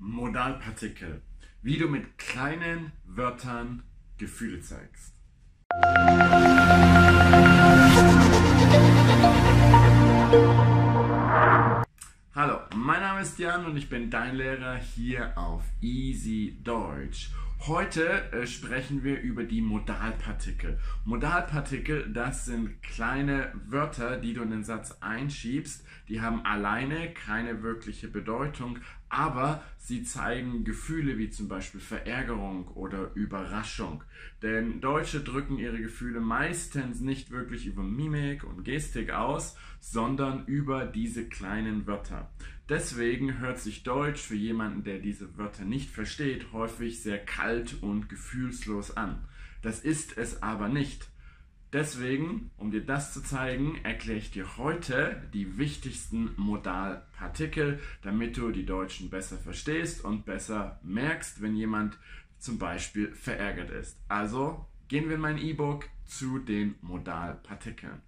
Modalpartikel. Wie du mit kleinen Wörtern Gefühle zeigst. Hallo, mein Name ist Jan und ich bin dein Lehrer hier auf Easy Deutsch. Heute sprechen wir über die Modalpartikel. Modalpartikel, das sind kleine Wörter, die du in den Satz einschiebst. Die haben alleine keine wirkliche Bedeutung, aber sie zeigen Gefühle wie zum Beispiel Verärgerung oder Überraschung. Denn Deutsche drücken ihre Gefühle meistens nicht wirklich über Mimik und Gestik aus, sondern über diese kleinen Wörter. Deswegen hört sich Deutsch für jemanden, der diese Wörter nicht versteht, häufig sehr kalt und gefühlslos an. Das ist es aber nicht. Deswegen, um dir das zu zeigen, erkläre ich dir heute die wichtigsten Modalpartikel, damit du die Deutschen besser verstehst und besser merkst, wenn jemand zum Beispiel verärgert ist. Also gehen wir in mein E-Book zu den Modalpartikeln.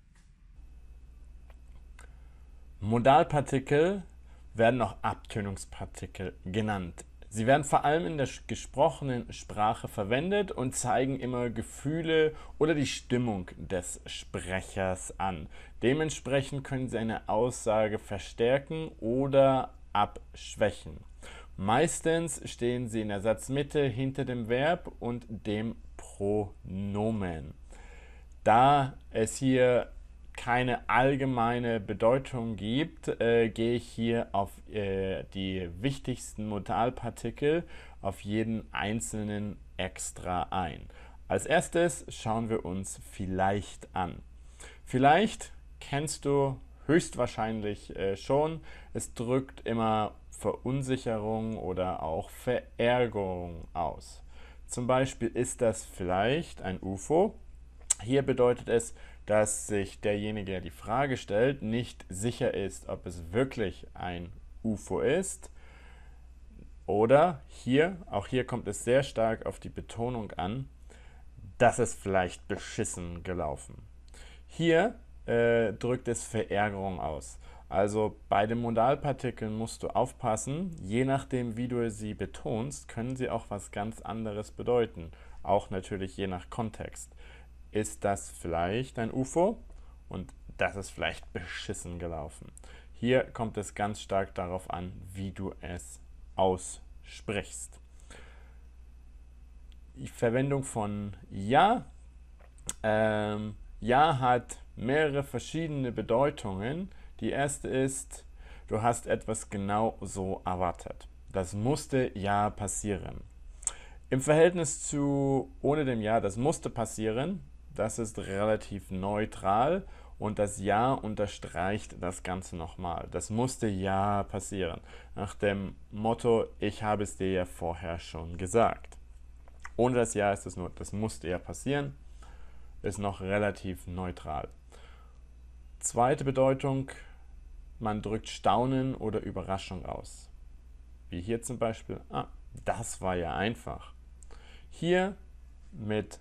Modalpartikel werden auch Abtönungspartikel genannt. Sie werden vor allem in der gesprochenen Sprache verwendet und zeigen immer Gefühle oder die Stimmung des Sprechers an. Dementsprechend können sie eine Aussage verstärken oder abschwächen. Meistens stehen sie in der Satzmitte hinter dem Verb und dem Pronomen. Da es hier keine allgemeine Bedeutung gibt, gehe ich hier auf die wichtigsten Modalpartikel, auf jeden einzelnen extra ein. Als erstes schauen wir uns vielleicht an. Vielleicht kennst du höchstwahrscheinlich schon, es drückt immer Verunsicherung oder auch Verärgerung aus. Zum Beispiel ist das vielleicht ein UFO. Hier bedeutet es, dass sich derjenige, der die Frage stellt, nicht sicher ist, ob es wirklich ein UFO ist. Oder auch hier kommt es sehr stark auf die Betonung an, dass es vielleicht beschissen gelaufen. Hier drückt es Verärgerung aus. Also bei den Modalpartikeln musst du aufpassen, je nachdem wie du sie betonst, können sie auch was ganz anderes bedeuten. Auch natürlich je nach Kontext. Ist das vielleicht ein UFO? Und das ist vielleicht beschissen gelaufen. Hier kommt es ganz stark darauf an, wie du es aussprichst. Die Verwendung von ja. Ja hat mehrere verschiedene Bedeutungen. Die erste ist, du hast etwas genau so erwartet. Das musste ja passieren. Im Verhältnis zu ohne dem Ja, das musste passieren, das ist relativ neutral und das Ja unterstreicht das Ganze nochmal. Das musste ja passieren. Nach dem Motto, ich habe es dir ja vorher schon gesagt. Ohne das Ja ist es nur, das musste ja passieren, ist noch relativ neutral. Zweite Bedeutung, man drückt Staunen oder Überraschung aus. Wie hier zum Beispiel, das war ja einfach. Hier mit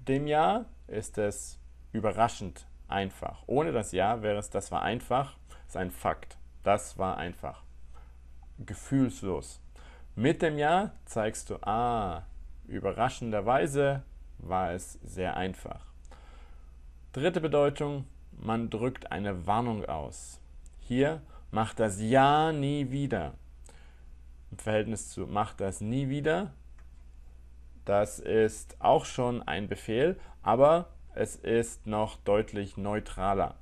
dem Ja ist es überraschend einfach. Ohne das Ja wäre es, das war einfach, ist ein Fakt. Das war einfach. Gefühlslos. Mit dem Ja zeigst du, überraschenderweise war es sehr einfach. Dritte Bedeutung, man drückt eine Warnung aus. Hier, mach das Ja nie wieder. Im Verhältnis zu mach das nie wieder, das ist auch schon ein Befehl, aber es ist noch deutlich neutraler.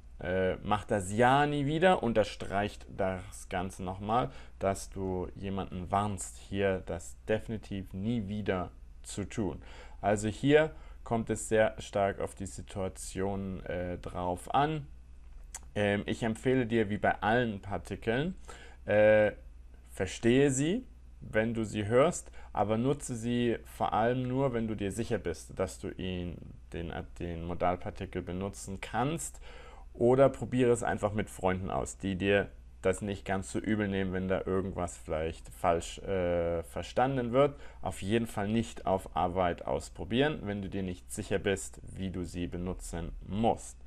Mach das Ja nie wieder, unterstreicht das Ganze nochmal, dass du jemanden warnst, hier das definitiv nie wieder zu tun. Also hier kommt es sehr stark auf die Situation drauf an. Ich empfehle dir, wie bei allen Partikeln, verstehe sie, wenn du sie hörst, aber nutze sie vor allem nur, wenn du dir sicher bist, dass du den Modalpartikel benutzen kannst, oder probiere es einfach mit Freunden aus, die dir das nicht ganz so übel nehmen, wenn da irgendwas vielleicht falsch verstanden wird. Auf jeden Fall nicht auf Arbeit ausprobieren, wenn du dir nicht sicher bist, wie du sie benutzen musst.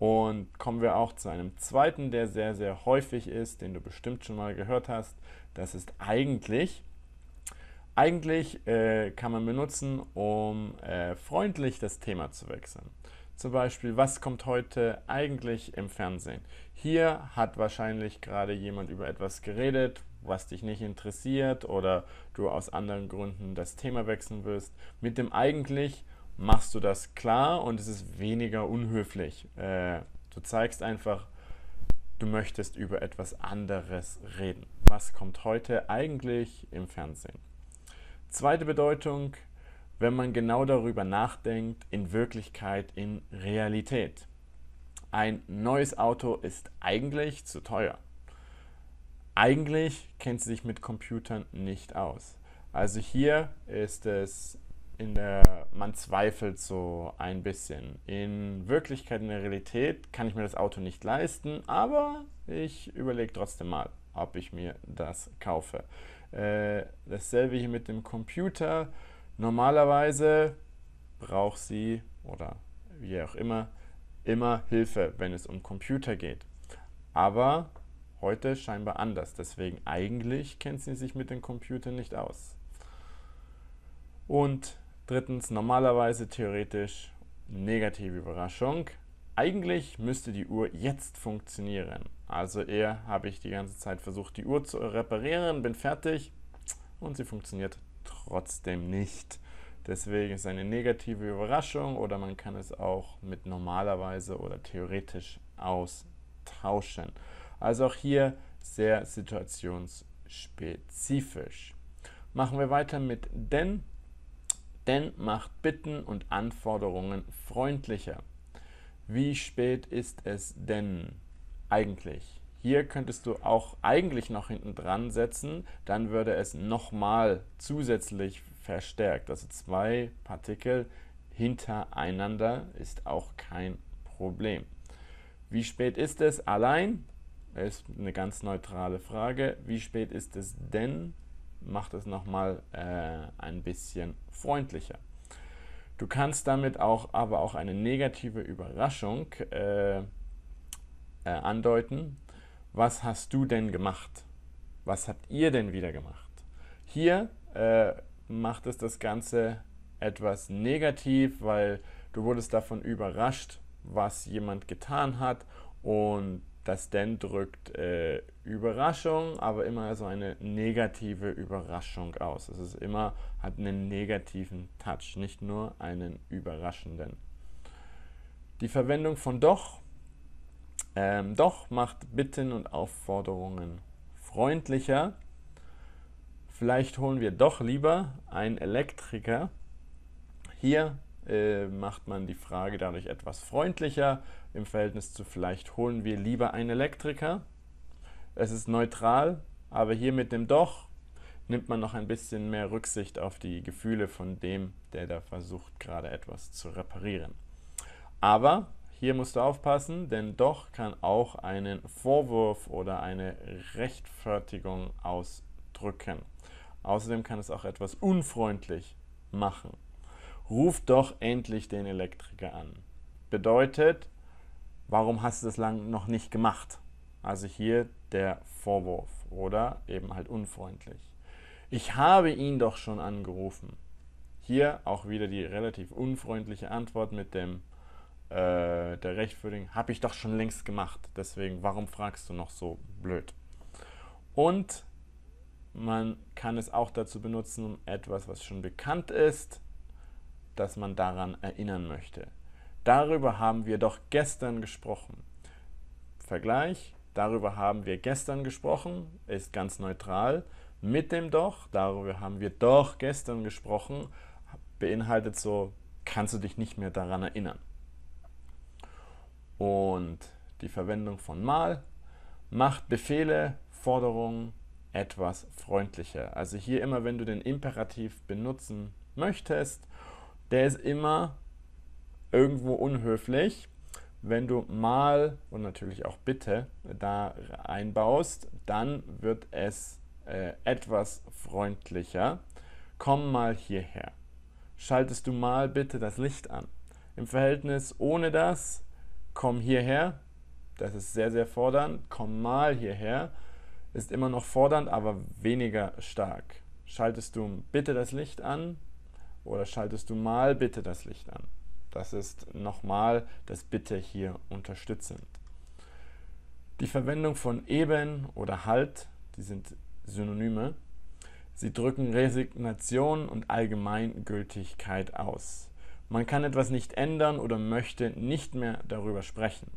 Und kommen wir auch zu einem zweiten, der sehr, sehr häufig ist, den du bestimmt schon mal gehört hast, Das ist eigentlich kann man benutzen, um freundlich das Thema zu wechseln. Zum Beispiel, was kommt heute eigentlich im Fernsehen? Hier hat wahrscheinlich gerade jemand über etwas geredet, was dich nicht interessiert oder du aus anderen Gründen das Thema wechseln willst. Mit dem eigentlich machst du das klar und es ist weniger unhöflich. Du zeigst einfach, du möchtest über etwas anderes reden. Was kommt heute eigentlich im Fernsehen? Zweite Bedeutung, wenn man genau darüber nachdenkt, in Wirklichkeit, in Realität. Ein neues Auto ist eigentlich zu teuer. Eigentlich kennt sie sich mit Computern nicht aus. Also hier ist es man zweifelt so ein bisschen. In Wirklichkeit, in der Realität kann ich mir das Auto nicht leisten, aber ich überlege trotzdem mal, ob ich mir das kaufe. Dasselbe hier mit dem Computer. Normalerweise braucht sie, oder wie auch immer Hilfe, wenn es um Computer geht. Aber heute scheinbar anders. Deswegen eigentlich kennt sie sich mit den Computern nicht aus. Und drittens, normalerweise theoretisch negative Überraschung. Eigentlich müsste die Uhr jetzt funktionieren. Also eher habe ich die ganze Zeit versucht, die Uhr zu reparieren, bin fertig und sie funktioniert trotzdem nicht. Deswegen ist es eine negative Überraschung oder man kann es auch mit normalerweise oder theoretisch austauschen. Also auch hier sehr situationsspezifisch. Machen wir weiter mit denn. Denn macht Bitten und Anforderungen freundlicher. Wie spät ist es denn eigentlich? Hier könntest du auch eigentlich noch hinten dran setzen, dann würde es nochmal zusätzlich verstärkt. Also 2 Partikel hintereinander ist auch kein Problem. Wie spät ist es allein? Ist eine ganz neutrale Frage. Wie spät ist es denn? Macht es nochmal ein bisschen freundlicher. Du kannst damit aber auch eine negative Überraschung andeuten. Was hast du denn gemacht? Was habt ihr denn wieder gemacht? Hier macht es das Ganze etwas negativ, weil du wurdest davon überrascht, was jemand getan hat, und das denn drückt Überraschung, aber immer so eine negative Überraschung aus. Es ist immer, hat einen negativen Touch, nicht nur einen überraschenden. Die Verwendung von doch. Doch macht Bitten und Aufforderungen freundlicher. Vielleicht holen wir doch lieber einen Elektriker. Hier macht man die Frage dadurch etwas freundlicher im Verhältnis zu vielleicht holen wir lieber einen Elektriker. Es ist neutral, aber hier mit dem Doch nimmt man noch ein bisschen mehr Rücksicht auf die Gefühle von dem, der da versucht, gerade etwas zu reparieren. Aber hier musst du aufpassen, denn Doch kann auch einen Vorwurf oder eine Rechtfertigung ausdrücken. Außerdem kann es auch etwas unfreundlich machen. Ruf doch endlich den Elektriker an. Bedeutet, warum hast du das lang noch nicht gemacht? Also hier der Vorwurf oder eben halt unfreundlich. Ich habe ihn doch schon angerufen. Hier auch wieder die relativ unfreundliche Antwort mit der Rechtfertigung. Habe ich doch schon längst gemacht. Deswegen, warum fragst du noch so blöd? Und man kann es auch dazu benutzen, um etwas, was schon bekannt ist, dass man daran erinnern möchte. Darüber haben wir doch gestern gesprochen. Vergleich, darüber haben wir gestern gesprochen, ist ganz neutral. Mit dem doch, darüber haben wir doch gestern gesprochen, beinhaltet so, kannst du dich nicht mehr daran erinnern. Und die Verwendung von mal macht Befehle, Forderungen etwas freundlicher. Also hier immer, wenn du den Imperativ benutzen möchtest, der ist immer irgendwo unhöflich. Wenn du mal und natürlich auch bitte da einbaust, dann wird es etwas freundlicher. Komm mal hierher. Schaltest du mal bitte das Licht an. Im Verhältnis ohne das, komm hierher. Das ist sehr, sehr fordernd. Komm mal hierher. Ist immer noch fordernd, aber weniger stark. Schaltest du bitte das Licht an oder schaltest du mal bitte das Licht an? Das ist nochmal das Bitte hier unterstützend. Die Verwendung von eben oder halt, die sind Synonyme. Sie drücken Resignation und Allgemeingültigkeit aus. Man kann etwas nicht ändern oder möchte nicht mehr darüber sprechen.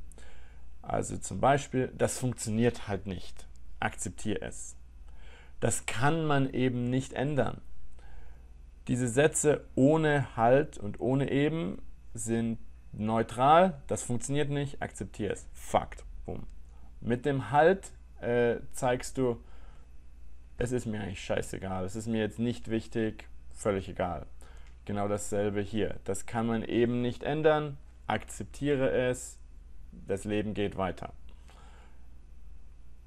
Also zum Beispiel, das funktioniert halt nicht. Akzeptiere es. Das kann man eben nicht ändern. Diese Sätze ohne halt und ohne eben sind neutral. Das funktioniert nicht. Akzeptiere es. Fakt. Boom. Mit dem halt zeigst du, es ist mir eigentlich scheißegal. Es ist mir jetzt nicht wichtig. Völlig egal. Genau dasselbe hier. Das kann man eben nicht ändern. Akzeptiere es. Das Leben geht weiter.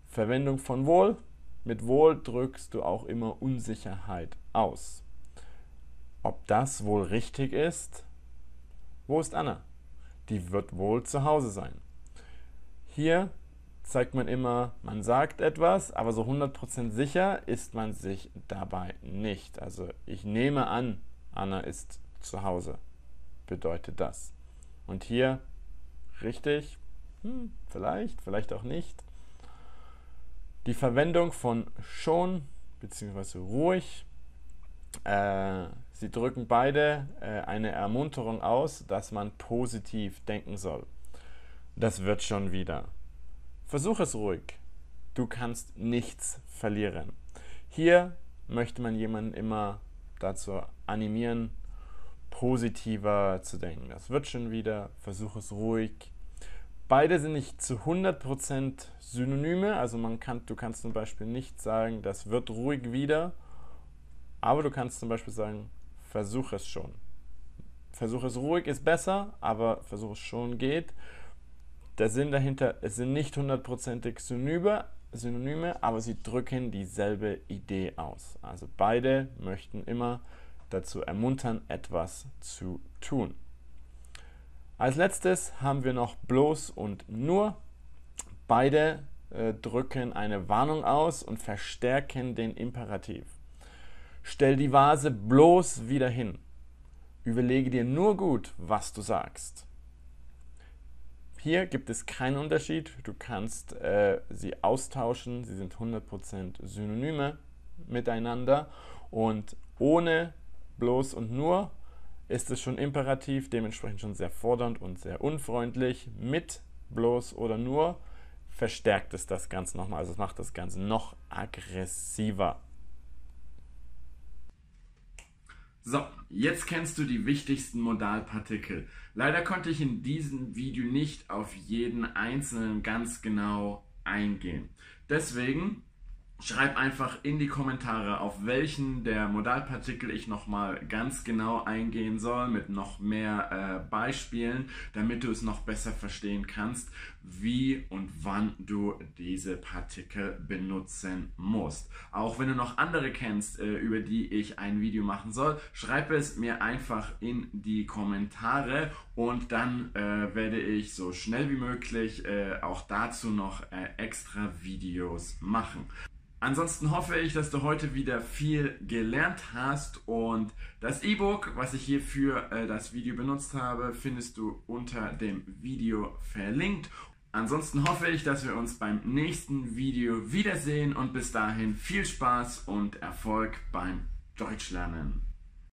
Verwendung von wohl. Mit wohl drückst du auch immer Unsicherheit aus. Ob das wohl richtig ist? Wo ist Anna? Die wird wohl zu Hause sein. Hier zeigt man immer, man sagt etwas, aber so 100% sicher ist man sich dabei nicht. Also ich nehme an, Anna ist zu Hause. Bedeutet das. Und hier richtig? Vielleicht auch nicht. Die Verwendung von schon bzw. ruhig. Sie drücken beide eine Ermunterung aus, dass man positiv denken soll. Das wird schon wieder. Versuch es ruhig. Du kannst nichts verlieren. Hier möchte man jemanden immer dazu animieren, positiver zu denken. Das wird schon wieder. Versuch es ruhig. Beide sind nicht zu 100% Synonyme, also du kannst zum Beispiel nicht sagen, das wird ruhig wieder, aber du kannst zum Beispiel sagen, versuch es schon. Versuch es ruhig ist besser, aber versuch es schon geht. Der Sinn dahinter, es sind nicht 100%ig Synonyme, aber sie drücken dieselbe Idee aus. Also beide möchten immer dazu ermuntern, etwas zu tun. Als letztes haben wir noch bloß und nur. Beide drücken eine Warnung aus und verstärken den Imperativ. Stell die Vase bloß wieder hin. Überlege dir nur gut, was du sagst. Hier gibt es keinen Unterschied. Du kannst sie austauschen. Sie sind 100% Synonyme miteinander. Und ohne bloß und nur ist es schon imperativ, dementsprechend schon sehr fordernd und sehr unfreundlich. Mit bloß oder nur verstärkt es das Ganze nochmal, also es macht das Ganze noch aggressiver. So, jetzt kennst du die wichtigsten Modalpartikel. Leider konnte ich in diesem Video nicht auf jeden einzelnen ganz genau eingehen. Deswegen schreib einfach in die Kommentare, auf welchen der Modalpartikel ich nochmal ganz genau eingehen soll, mit noch mehr Beispielen, damit du es noch besser verstehen kannst, wie und wann du diese Partikel benutzen musst. Auch wenn du noch andere kennst, über die ich ein Video machen soll, schreib es mir einfach in die Kommentare und dann werde ich so schnell wie möglich auch dazu noch extra Videos machen. Ansonsten hoffe ich, dass du heute wieder viel gelernt hast und das E-Book, was ich hier für das Video benutzt habe, findest du unter dem Video verlinkt. Ansonsten hoffe ich, dass wir uns beim nächsten Video wiedersehen und bis dahin viel Spaß und Erfolg beim Deutschlernen.